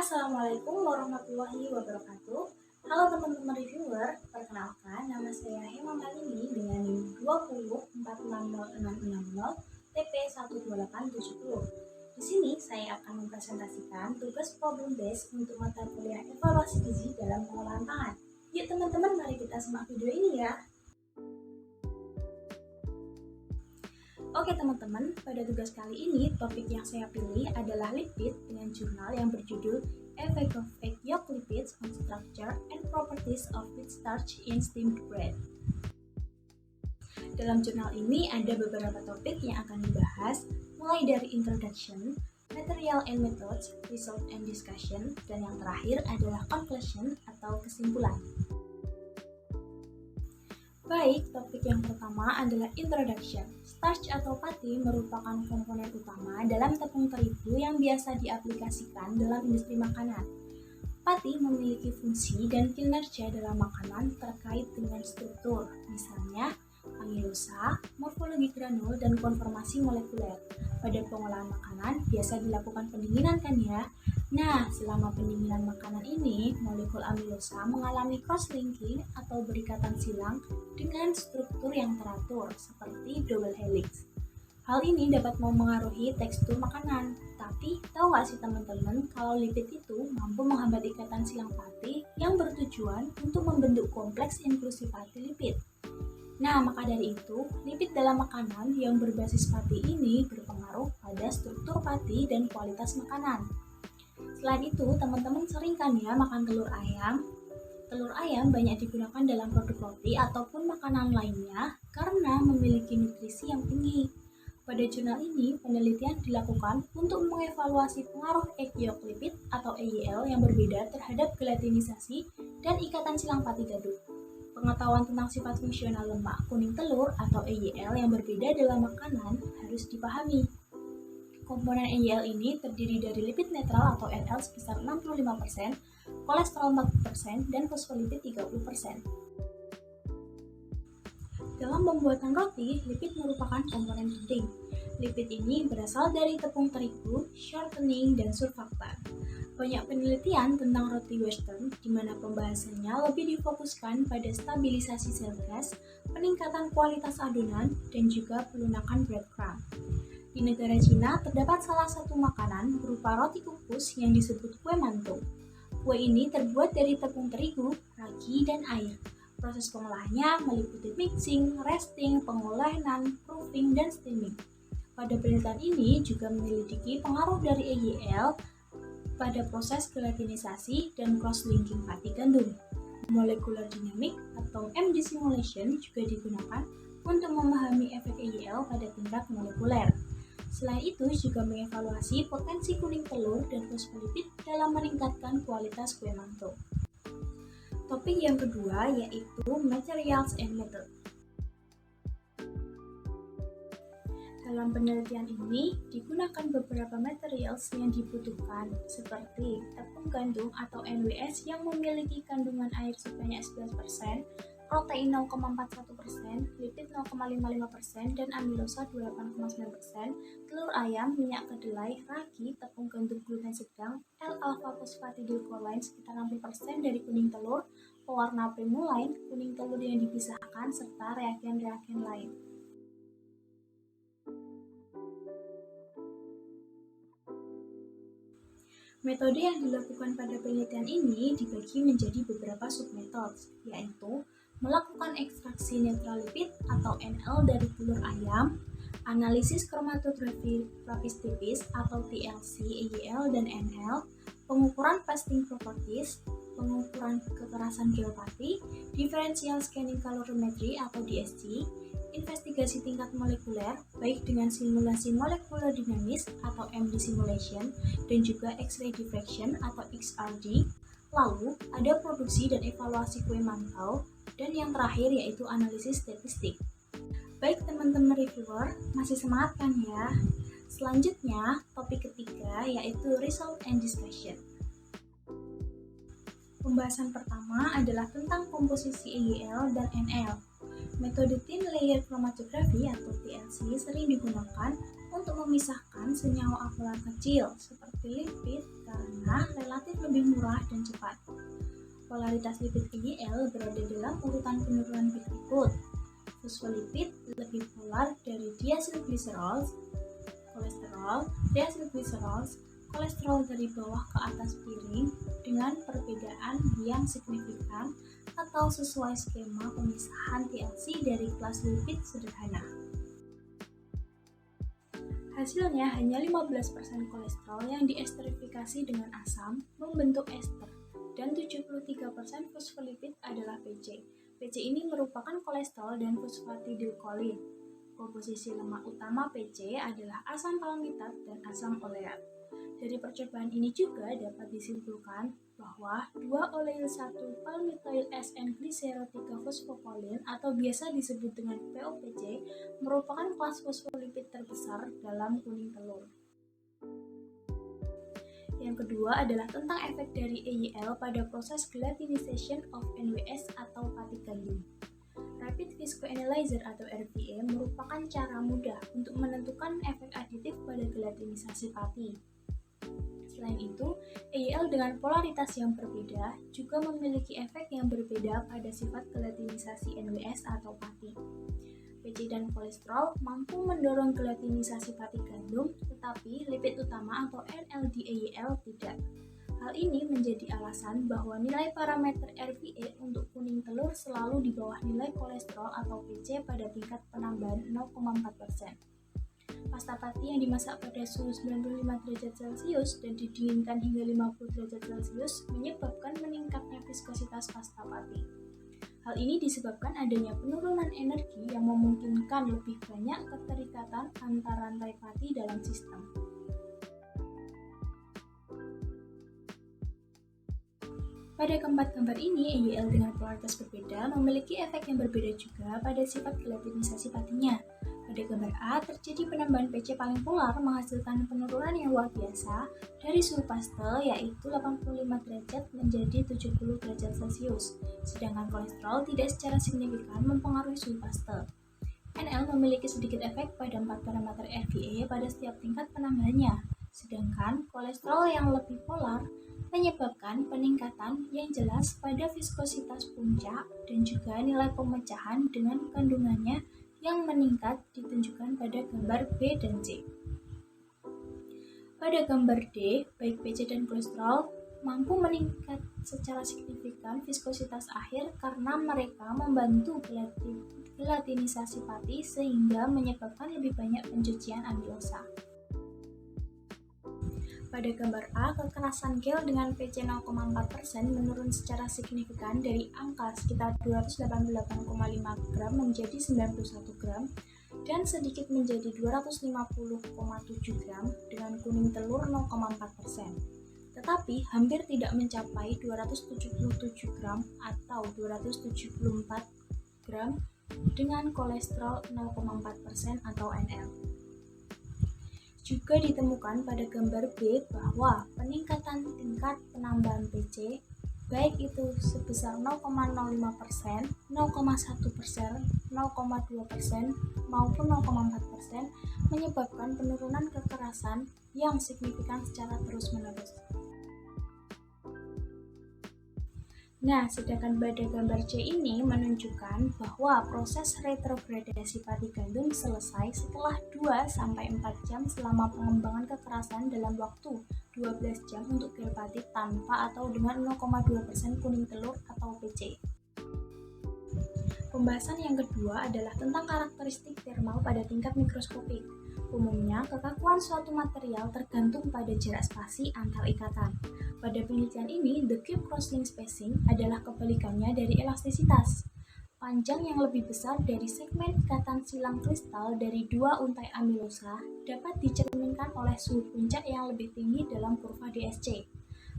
Assalamualaikum warahmatullahi wabarakatuh. Halo teman-teman reviewer, perkenalkan nama saya Hema Malini dengan NIM 20460660 TP 12870. Di sini saya akan mempresentasikan tugas problem base untuk mata kuliah evaluasi gizi dalam pengolahan pangan. Yuk teman-teman, mari kita simak video ini ya. Oke teman-teman, pada tugas kali ini topik yang saya pilih adalah lipid dengan jurnal yang berjudul Effect of Egg Yolk Lipids on Structure and Properties of Wheat Starch in Steamed Bread. Dalam jurnal ini ada beberapa topik yang akan dibahas, mulai dari introduction, material and methods, result and discussion, dan yang terakhir adalah conclusion atau kesimpulan. Baik, topik yang pertama adalah introduction. Starch atau pati merupakan komponen utama dalam tepung terigu yang biasa diaplikasikan dalam industri makanan. Pati memiliki fungsi dan kinerja dalam makanan terkait dengan struktur, misalnya amilosa, morfologi granul, dan konformasi molekuler. Pada pengolahan makanan biasa dilakukan pendinginan kan ya? Nah, selama pendinginan makanan ini, molekul amilosa mengalami cross-linking atau berikatan silang dengan struktur yang teratur, seperti double helix. Hal ini dapat memengaruhi tekstur makanan. Tapi, tahu nggak sih teman-teman, kalau lipid itu mampu menghambat ikatan silang pati yang bertujuan untuk membentuk kompleks inklusivati lipid. Nah, maka dari itu, lipid dalam makanan yang berbasis pati ini berpengaruh pada struktur pati dan kualitas makanan. Selain itu, teman-teman sering kan ya makan telur ayam? Telur ayam banyak digunakan dalam produk roti ataupun makanan lainnya karena memiliki nutrisi yang tinggi. Pada jurnal ini, penelitian dilakukan untuk mengevaluasi pengaruh egg yolk lipid atau EYL yang berbeda terhadap gelatinisasi dan ikatan silang pati gadut. Pengetahuan tentang sifat fungsional lemak kuning telur atau EYL yang berbeda dalam makanan harus dipahami. Komponen EYL ini terdiri dari lipid netral atau NL sebesar 65%, kolesterol 40%, dan fosfolipid 30%. Dalam pembuatan roti, lipid merupakan komponen penting. Lipid ini berasal dari tepung terigu, shortening, dan surfaktan. Banyak penelitian tentang roti western, di mana pembahasannya lebih difokuskan pada stabilisasi sel gas, peningkatan kualitas adonan, dan juga pelunakan breadcrumb. Di negara Cina, terdapat salah satu makanan berupa roti kukus yang disebut kue mantou. Kue ini terbuat dari tepung terigu, ragi, dan air. Proses pengolahannya meliputi mixing, resting, pengolahan, proofing, dan steaming. Pada penelitian ini juga menyelidiki pengaruh dari EYL pada proses gelatinisasi dan cross-linking pati gandum. Molecular dynamic atau MD simulation juga digunakan untuk memahami efek EYL pada tingkat molekuler. Selain itu juga mengevaluasi potensi kuning telur dan fosfolipid dalam meningkatkan kualitas kue mantou. Topik yang kedua yaitu materials and method. Dalam penelitian ini digunakan beberapa materials yang dibutuhkan seperti tepung gandum atau NWS yang memiliki kandungan air sebanyak 11%, protein 0,41%, lipid 0,55%, dan amilosa 28,9%, telur ayam, minyak kedelai, ragi, tepung gandum gluten sedang, L-alpha-phosphatidylcholine sekitar 60% dari kuning telur, pewarna premulain, kuning telur yang dipisahkan, serta reagen-reagen lain. Metode yang dilakukan pada penelitian ini dibagi menjadi beberapa submetode, yaitu melakukan ekstraksi netral lipid atau NL dari telur ayam, analisis kromatografi lapis tipis atau TLC, EYL, dan NL, pengukuran fasting properties, pengukuran kekerasan gel pati, differential scanning calorimetry atau DSC, investigasi tingkat molekuler, baik dengan simulasi molekular dinamis atau MD simulation, dan juga X-ray diffraction atau XRD. Lalu, ada produksi dan evaluasi kue mantou, dan yang terakhir yaitu analisis statistik. Baik teman-teman reviewer, masih semangat kan ya? Selanjutnya, topik ketiga yaitu result and discussion. Pembahasan pertama adalah tentang komposisi EYL dan NL. Metode Thin Layer Chromatography atau TLC sering digunakan untuk memisahkan senyawa akular kecil seperti lipid karena relatif lebih murah dan cepat. Polaritas lipid LDL berada dalam urutan penurunan berikut. Fosfolipid lebih polar dari diacylglycerol, kolesterol dari bawah ke atas piring dengan perbedaan yang signifikan atau sesuai skema pemisahan TLC dari kelas lipid sederhana. Hasilnya hanya 15% kolesterol yang diesterifikasi dengan asam membentuk ester dan 73% fosfolipid adalah PC. PC ini merupakan kolesterol dan fosfatidilkolin. Komposisi lemak utama PC adalah asam palmitat dan asam oleat. Dari percobaan ini juga dapat disimpulkan bahwa 2-oleil-1-palmitoyl SN-glycero-3-fosfokolin atau biasa disebut dengan POPC merupakan kelas fosfolipid terbesar dalam kuning telur. Yang kedua adalah tentang efek dari EYL pada proses gelatinization of NWS atau pati gandum. Rapid Viscoanalyzer atau RVA merupakan cara mudah untuk menentukan efek aditif pada gelatinisasi pati. Selain itu, EYL dengan polaritas yang berbeda juga memiliki efek yang berbeda pada sifat gelatinisasi NWS atau pati. PC dan kolesterol mampu mendorong gelatinisasi pati gandum, tetapi lipid utama atau NLDA-EYL tidak. Hal ini menjadi alasan bahwa nilai parameter RVA untuk kuning telur selalu di bawah nilai kolesterol atau PC pada tingkat penambahan 0,4%. Pasta pati yang dimasak pada suhu 95 derajat Celcius dan didinginkan hingga 50 derajat Celcius menyebabkan meningkatnya viskositas pasta pati. Hal ini disebabkan adanya penurunan energi yang memungkinkan lebih banyak keterikatan antar rantai pati dalam sistem. Pada keempat gambar ini, EYL dengan polaritas berbeda memiliki efek yang berbeda juga pada sifat gelatinisasi patinya. Pada gambar A, terjadi penambahan PC paling polar menghasilkan penurunan yang luar biasa dari suhu pastel yaitu 85 derajat menjadi 70 derajat Celcius, sedangkan kolesterol tidak secara signifikan mempengaruhi suhu pastel. NL memiliki sedikit efek pada 4 parameter RVA pada setiap tingkat penambahannya, sedangkan kolesterol yang lebih polar menyebabkan peningkatan yang jelas pada viskositas puncak dan juga nilai pemecahan dengan kandungannya yang meningkat ditunjukkan pada gambar B dan C. Pada gambar D, baik PC dan kolesterol mampu meningkat secara signifikan viskositas akhir karena mereka membantu gelatinisasi pati sehingga menyebabkan lebih banyak pencucian amilosa. Pada gambar A, kekerasan gel dengan PC 0,4% menurun secara signifikan dari angka sekitar 288,5 gram menjadi 91 gram dan sedikit menjadi 250,7 gram dengan kuning telur 0,4%. Tetapi hampir tidak mencapai 277 gram atau 274 gram dengan kolesterol 0,4% atau NL. Juga ditemukan pada gambar B bahwa peningkatan tingkat penambahan PC baik itu sebesar 0,05%, 0,1%, 0,2% maupun 0,4% menyebabkan penurunan kekerasan yang signifikan secara terus-menerus. Nah, sedangkan pada gambar C ini menunjukkan bahwa proses retrogradasi pati gandum selesai setelah 2-4 jam selama pengembangan kekerasan dalam waktu 12 jam untuk gel pati tanpa atau dengan 0,2% kuning telur atau PC. Pembahasan yang kedua adalah tentang karakteristik thermal pada tingkat mikroskopik. Umumnya, kekakuan suatu material tergantung pada jarak spasi antar ikatan. Pada penelitian ini, the cube cross-link spacing adalah kebalikannya dari elastisitas. Panjang yang lebih besar dari segmen ikatan silang kristal dari dua untai amilosa dapat dicerminkan oleh suhu puncak yang lebih tinggi dalam kurva DSC.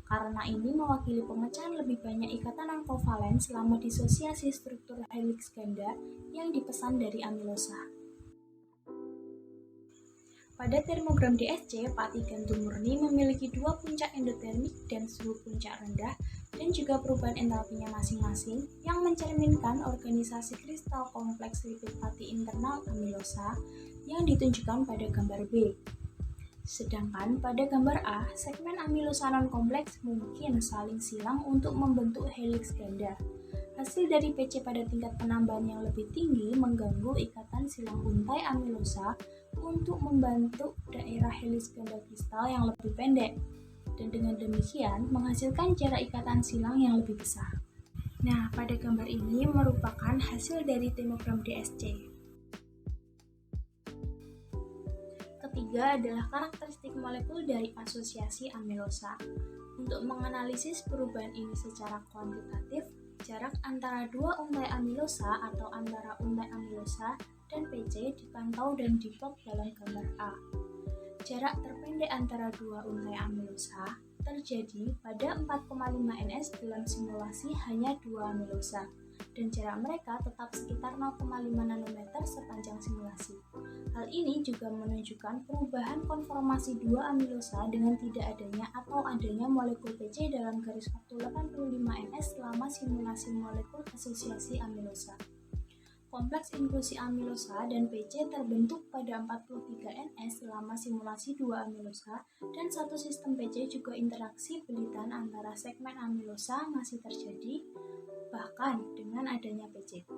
Karena ini mewakili pemecahan lebih banyak ikatan non-kovalen selama disosiasi struktur helix ganda yang dipesan dari amilosa. Pada termogram DSC, pati gandum murni memiliki dua puncak endotermik dan suhu puncak rendah dan juga perubahan entalpinya masing-masing yang mencerminkan organisasi kristal kompleks lipid pati internal amilosa yang ditunjukkan pada gambar B. Sedangkan pada gambar A, segmen amilosa non-kompleks mungkin saling silang untuk membentuk heliks ganda. Hasil dari PC pada tingkat penambahan yang lebih tinggi mengganggu ikatan silang untai amilosa untuk membentuk daerah heliks ganda kristal yang lebih pendek, dan dengan demikian menghasilkan jarak ikatan silang yang lebih besar. Nah, pada gambar ini merupakan hasil dari termogram DSC. Ketiga adalah karakteristik molekul dari asosiasi amilosa. Untuk menganalisis perubahan ini secara kuantitatif, jarak antara dua untai amilosa atau antara untai amilosa dan PC dipantau dan diplot dalam gambar A. Jarak terpendek antara dua untai amilosa terjadi pada 4,5 ns dalam simulasi hanya 2 amilosa, dan jarak mereka tetap sekitar 0,5 nanometer sepanjang simulasi. Hal ini juga menunjukkan perubahan konformasi 2 amilosa dengan tidak adanya atau adanya molekul PC dalam garis waktu 85 ns selama simulasi molekul asosiasi amilosa. Kompleks inklusi amilosa dan PC terbentuk pada 43 ns selama simulasi 2 amilosa, dan satu sistem PC juga interaksi belitan antara segmen amilosa masih terjadi bahkan dengan adanya PC.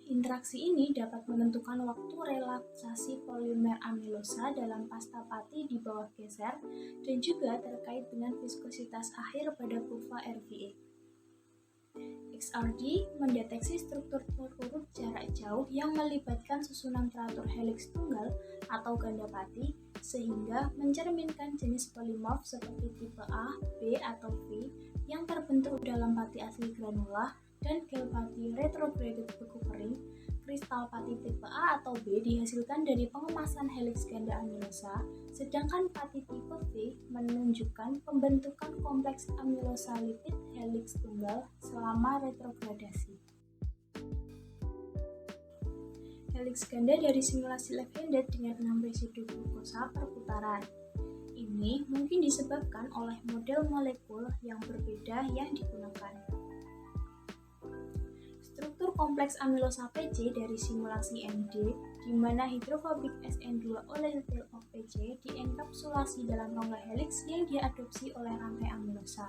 Interaksi ini dapat menentukan waktu relaksasi polimer amilosa dalam pasta pati di bawah geser dan juga terkait dengan viskositas akhir pada kurva RVA. XRD mendeteksi struktur terurut jarak jauh yang melibatkan susunan teratur heliks tunggal atau ganda pati, sehingga mencerminkan jenis polimorf seperti tipe A, B, atau V yang terbentuk dalam pati asli granula dan gel pati retrograded beku kering. Kristal pati tipe A atau B dihasilkan dari pengemasan heliks ganda amilosa, sedangkan pati tipe V menunjukkan pembentukan kompleks amilosa lipid heliks tunggal selama retrogradasi. Heliks ganda dari simulasi left-handed dengan 6 residu glukosa per putaran. Ini mungkin disebabkan oleh model molekul yang berbeda yang digunakan. Struktur kompleks amilosa PC dari simulasi MD, di mana hidrofobik SN2 oletyl tail of PC dienkapsulasi dalam rongga heliks yang diadopsi oleh rangkai amilosa,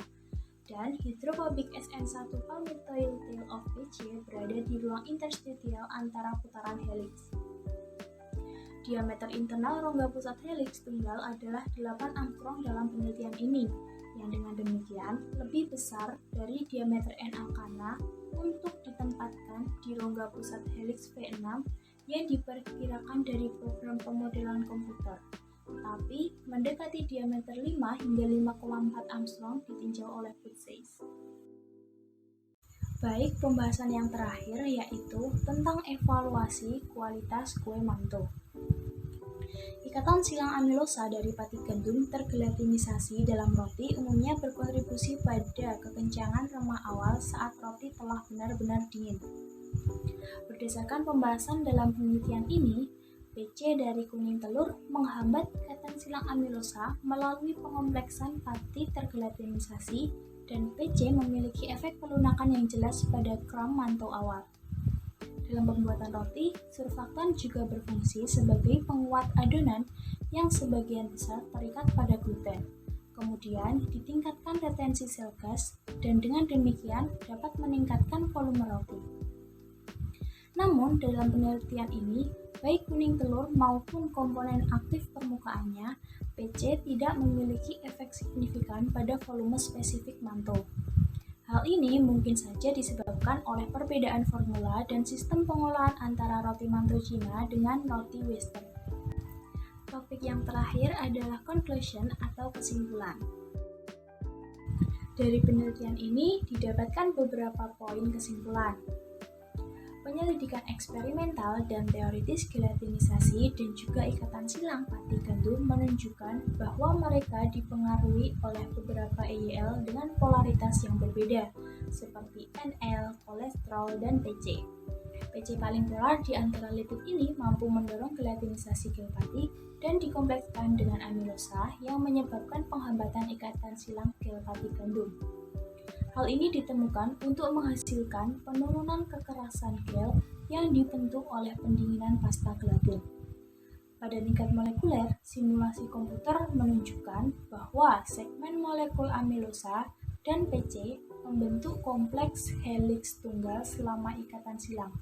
dan hidrofobik SN1 palmitoyl tail of PC berada di ruang interstitial antara putaran heliks. Diameter internal rongga pusat heliks tunggal adalah 8 angstrom dalam penelitian ini, yang dengan demikian lebih besar dari diameter NA-kana untuk ditempatkan di rongga pusat heliks V6 yang diperkirakan dari program pemodelan komputer, tetapi mendekati diameter 5 hingga 5,4 angstrom ditinjau oleh Putzeyes. Baik, pembahasan yang terakhir yaitu tentang evaluasi kualitas kue manto. Ikatan silang amilosa dari pati gandum tergelatinisasi dalam roti umumnya berkontribusi pada kekencangan remah awal saat roti telah benar-benar dingin. Berdasarkan pembahasan dalam penelitian ini, PC dari kuning telur menghambat ikatan silang amilosa melalui pengompleksan pati tergelatinisasi, dan PC memiliki efek pelunakan yang jelas pada kram manto awal. Dalam pembuatan roti, surfaktan juga berfungsi sebagai penguat adonan yang sebagian besar terikat pada gluten. Kemudian ditingkatkan retensi sel gas, dan dengan demikian dapat meningkatkan volume roti. Namun, dalam penelitian ini, baik kuning telur maupun komponen aktif permukaannya, PC tidak memiliki efek signifikan pada volume spesifik manto. Hal ini mungkin saja disebabkan oleh perbedaan formula dan sistem pengolahan antara roti manto Cina dengan roti Western. Topik yang terakhir adalah conclusion atau kesimpulan. Dari penelitian ini didapatkan beberapa poin kesimpulan. Penyelidikan eksperimental dan teoritis gelatinisasi dan juga ikatan silang pati gandum menunjukkan bahwa mereka dipengaruhi oleh beberapa EYL dengan polaritas yang berbeda, seperti NL, kolesterol, dan PC. PC paling polar di antara lipid ini mampu mendorong gelatinisasi gel pati dan dikomplekskan dengan amilosa yang menyebabkan penghambatan ikatan silang gel pati gandum. Hal ini ditemukan untuk menghasilkan penurunan kekerasan gel yang dibentuk oleh pendinginan pasta gelatin. Pada tingkat molekuler, simulasi komputer menunjukkan bahwa segmen molekul amilosa dan PC membentuk kompleks heliks tunggal selama ikatan silang.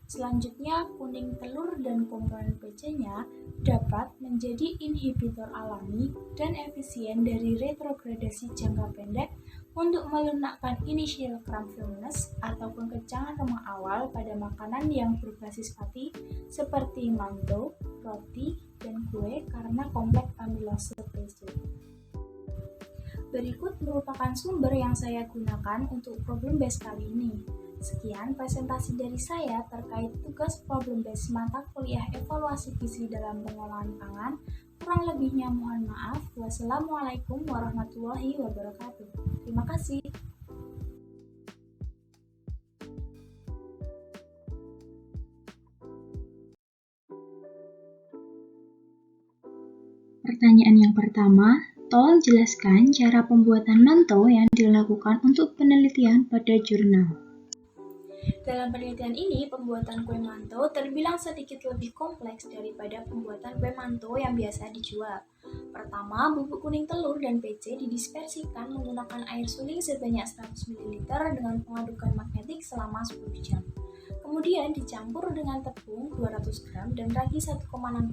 Selanjutnya, kuning telur dan komponen PC-nya dapat menjadi inhibitor alami dan efisien dari retrogradasi jangka pendek untuk melunakkan initial crampfulness atau kekencangan remah awal pada makanan yang berbasis fatty seperti manto, roti, dan kue karena kompleks amilase PC. Berikut merupakan sumber yang saya gunakan untuk problem base kali ini. Sekian presentasi dari saya terkait tugas problem base mata kuliah evaluasi gizi dalam pengolahan pangan. Kurang lebihnya mohon maaf. Wassalamualaikum warahmatullahi wabarakatuh. Terima kasih. Pertanyaan yang pertama, tolong jelaskan cara pembuatan manto yang dilakukan untuk penelitian pada jurnal. Dalam penelitian ini, pembuatan kue manto terbilang sedikit lebih kompleks daripada pembuatan kue manto yang biasa dijual. Pertama, bubuk kuning telur dan PC didispersikan menggunakan air suling sebanyak 100 ml dengan pengadukan magnetik selama 10 jam. Kemudian dicampur dengan tepung 200 gram dan ragi 1,6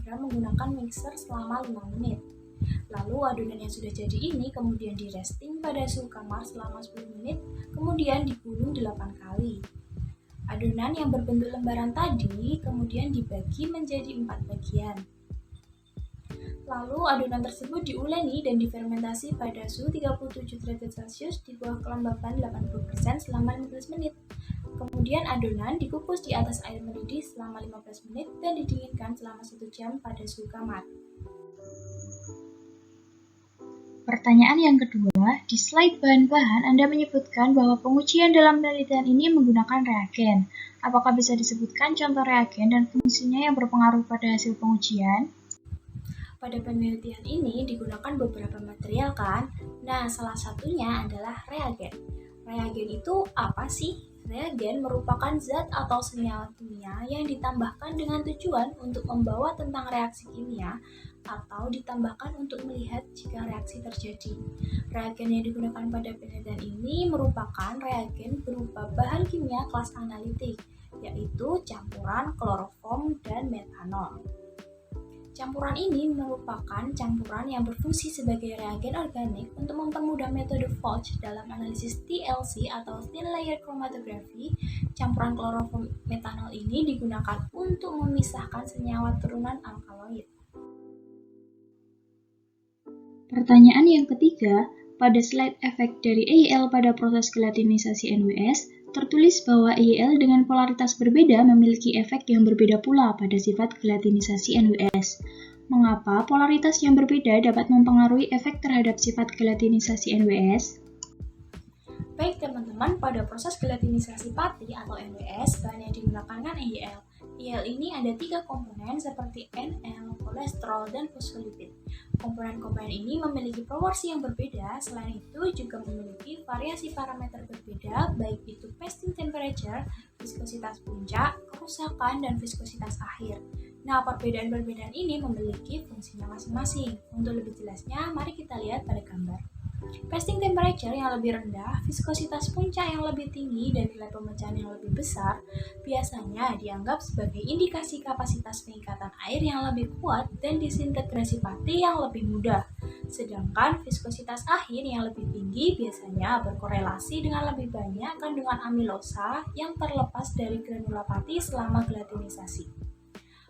gram menggunakan mixer selama 5 menit. Lalu adonan yang sudah jadi ini kemudian di resting pada suhu kamar selama 10 menit, kemudian digulung 8 kali. Adonan yang berbentuk lembaran tadi kemudian dibagi menjadi 4 bagian. Lalu adonan tersebut diuleni dan difermentasi pada suhu 37 derajat Celcius di bawah kelembapan 80% selama 15 menit. Kemudian adonan dikukus di atas air mendidih selama 15 menit dan didinginkan selama 1 jam pada suhu kamar. Pertanyaan yang kedua, di slide bahan-bahan Anda menyebutkan bahwa pengujian dalam penelitian ini menggunakan reagen. Apakah bisa disebutkan contoh reagen dan fungsinya yang berpengaruh pada hasil pengujian? Pada penelitian ini digunakan beberapa material kan? Nah, salah satunya adalah reagen. Reagen itu apa sih? Reagen merupakan zat atau senyawa kimia yang ditambahkan dengan tujuan untuk membawa tentang reaksi kimia atau ditambahkan untuk melihat jika reaksi terjadi. Reagen yang digunakan pada penelitian ini merupakan reagen berupa bahan kimia kelas analitik, yaitu campuran kloroform dan metanol. Campuran ini merupakan campuran yang berfungsi sebagai reagen organik untuk mempermudah metode Folch dalam analisis TLC atau Thin Layer Chromatography. Campuran kloroform metanol ini digunakan untuk memisahkan senyawa turunan alkaloid. Pertanyaan yang ketiga, pada slide efek dari EIL pada proses gelatinisasi NWS, tertulis bahwa EIL dengan polaritas berbeda memiliki efek yang berbeda pula pada sifat gelatinisasi NWS. Mengapa polaritas yang berbeda dapat mempengaruhi efek terhadap sifat gelatinisasi NWS? Baik teman-teman, pada proses gelatinisasi pati atau NWS, bahan yang digunakan kan EIL. EIL ini ada 3 komponen seperti NL, kolesterol, dan fosfolipid. Komponen-komponen ini memiliki proporsi yang berbeda, selain itu juga memiliki variasi parameter berbeda, baik itu pasting temperature, viskositas puncak, kerusakan, dan viskositas akhir. Nah, perbedaan-perbedaan ini memiliki fungsinya masing-masing. Untuk lebih jelasnya, mari kita lihat pada gambar. Pasting temperature yang lebih rendah, viskositas puncak yang lebih tinggi, dan nilai pemecahan yang lebih besar biasanya dianggap sebagai indikasi kapasitas pengikatan air yang lebih kuat dan disintegrasi pati yang lebih mudah. Sedangkan viskositas akhir yang lebih tinggi biasanya berkorelasi dengan lebih banyak kandungan amilosa yang terlepas dari granula pati selama gelatinisasi.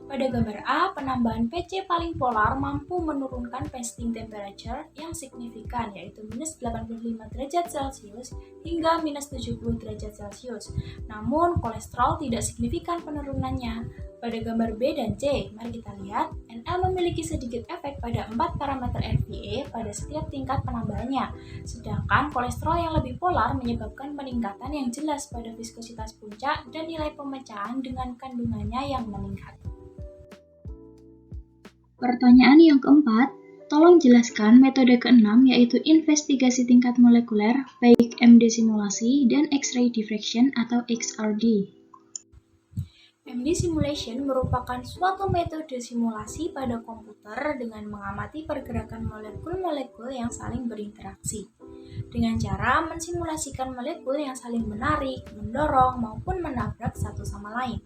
Pada gambar A, penambahan PC paling polar mampu menurunkan pasting temperature yang signifikan, yaitu minus 85 derajat Celcius hingga minus 70 derajat Celcius. Namun, kolesterol tidak signifikan penurunannya. Pada gambar B dan C, mari kita lihat, NL memiliki sedikit efek pada 4 parameter RVA pada setiap tingkat penambahannya, sedangkan kolesterol yang lebih polar menyebabkan peningkatan yang jelas pada viskositas puncak dan nilai pemecahan dengan kandungannya yang meningkat. Pertanyaan yang keempat, tolong jelaskan metode keenam yaitu investigasi tingkat molekuler, baik MD simulasi dan X-ray diffraction atau XRD. MD simulation merupakan suatu metode simulasi pada komputer dengan mengamati pergerakan molekul-molekul yang saling berinteraksi. Dengan cara mensimulasikan molekul yang saling menarik, mendorong, maupun menabrak satu sama lain.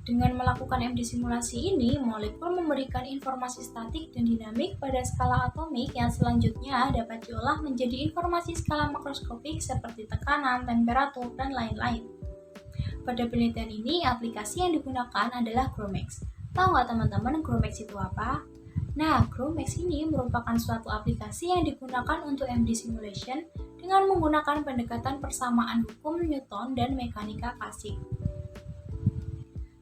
Dengan melakukan MD simulasi ini, molekul memberikan informasi statik dan dinamik pada skala atomik yang selanjutnya dapat diolah menjadi informasi skala makroskopik seperti tekanan, temperatur, dan lain-lain. Pada penelitian ini, aplikasi yang digunakan adalah GROMACS. Tahu nggak teman-teman GROMACS itu apa? Nah, GROMACS ini merupakan suatu aplikasi yang digunakan untuk MD simulation dengan menggunakan pendekatan persamaan hukum Newton dan mekanika klasik.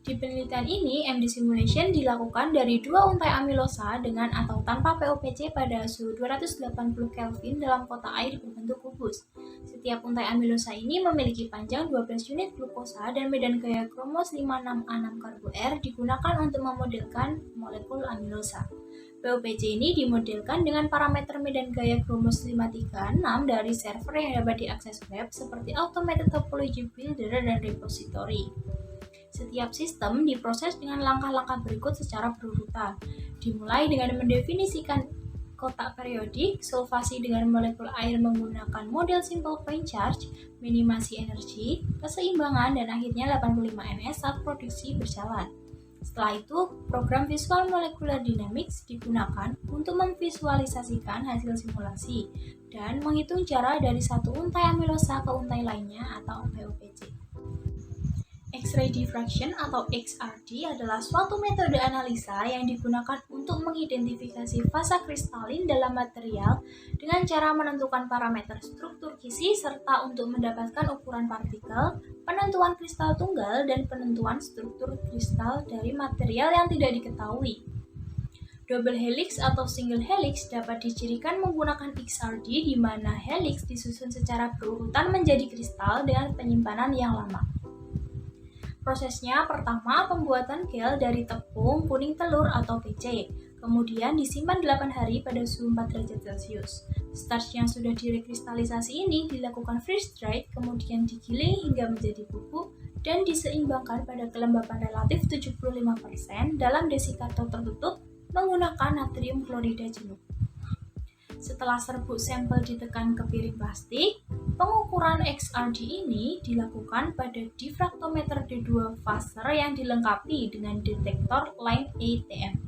Di penelitian ini, MD simulation dilakukan dari dua untai amilosa dengan atau tanpa POPC pada suhu 280 Kelvin dalam kotak air berbentuk kubus. Setiap untai amilosa ini memiliki panjang 12 unit glukosa dan medan gaya kromos 56A6-karbo-R digunakan untuk memodelkan molekul amilosa. POPC ini dimodelkan dengan parameter medan gaya kromos 536 dari server yang dapat diakses web seperti Automated Topology Builder dan Repository. Setiap sistem diproses dengan langkah-langkah berikut secara berurutan, dimulai dengan mendefinisikan kotak periodik, solvasi dengan molekul air menggunakan model simple point charge, minimasi energi, keseimbangan, dan akhirnya 85 ns saat produksi berjalan. Setelah itu, program Visual Molecular Dynamics digunakan untuk memvisualisasikan hasil simulasi dan menghitung jarak dari satu untai amilosa ke untai lainnya atau POPC. X-ray diffraction atau XRD adalah suatu metode analisa yang digunakan untuk mengidentifikasi fasa kristalin dalam material dengan cara menentukan parameter struktur kisi serta untuk mendapatkan ukuran partikel, penentuan kristal tunggal, dan penentuan struktur kristal dari material yang tidak diketahui. Double helix atau single helix dapat dicirikan menggunakan XRD di mana helix disusun secara berurutan menjadi kristal dengan penyimpanan yang lama. Prosesnya pertama pembuatan gel dari tepung kuning telur atau PC, kemudian disimpan 8 hari pada suhu 4 derajat Celcius. Starch yang sudah direkristalisasi ini dilakukan freeze dried, kemudian digiling hingga menjadi bubuk dan diseimbangkan pada kelembapan relatif 75% dalam desikator tertutup menggunakan natrium klorida jenuh. Setelah serbuk sampel ditekan ke piring plastik, pengukuran XRD ini dilakukan pada difraktometer D2 phaser yang dilengkapi dengan detektor line ATM.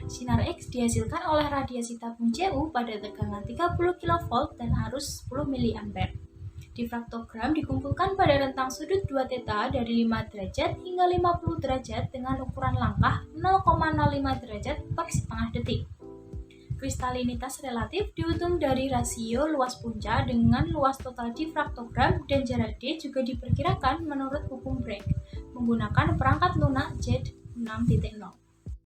Sinar X dihasilkan oleh radiasi tabung CU pada tegangan 30 kV dan arus 10 mA. Difraktogram dikumpulkan pada rentang sudut 2 θ dari 5 derajat hingga 50 derajat dengan ukuran langkah 0,05 derajat per setengah detik. Kristalinitas relatif dihitung dari rasio luas punca dengan luas total difraktogram dan jarak D juga diperkirakan menurut hukum Bragg menggunakan perangkat lunak Z6.0.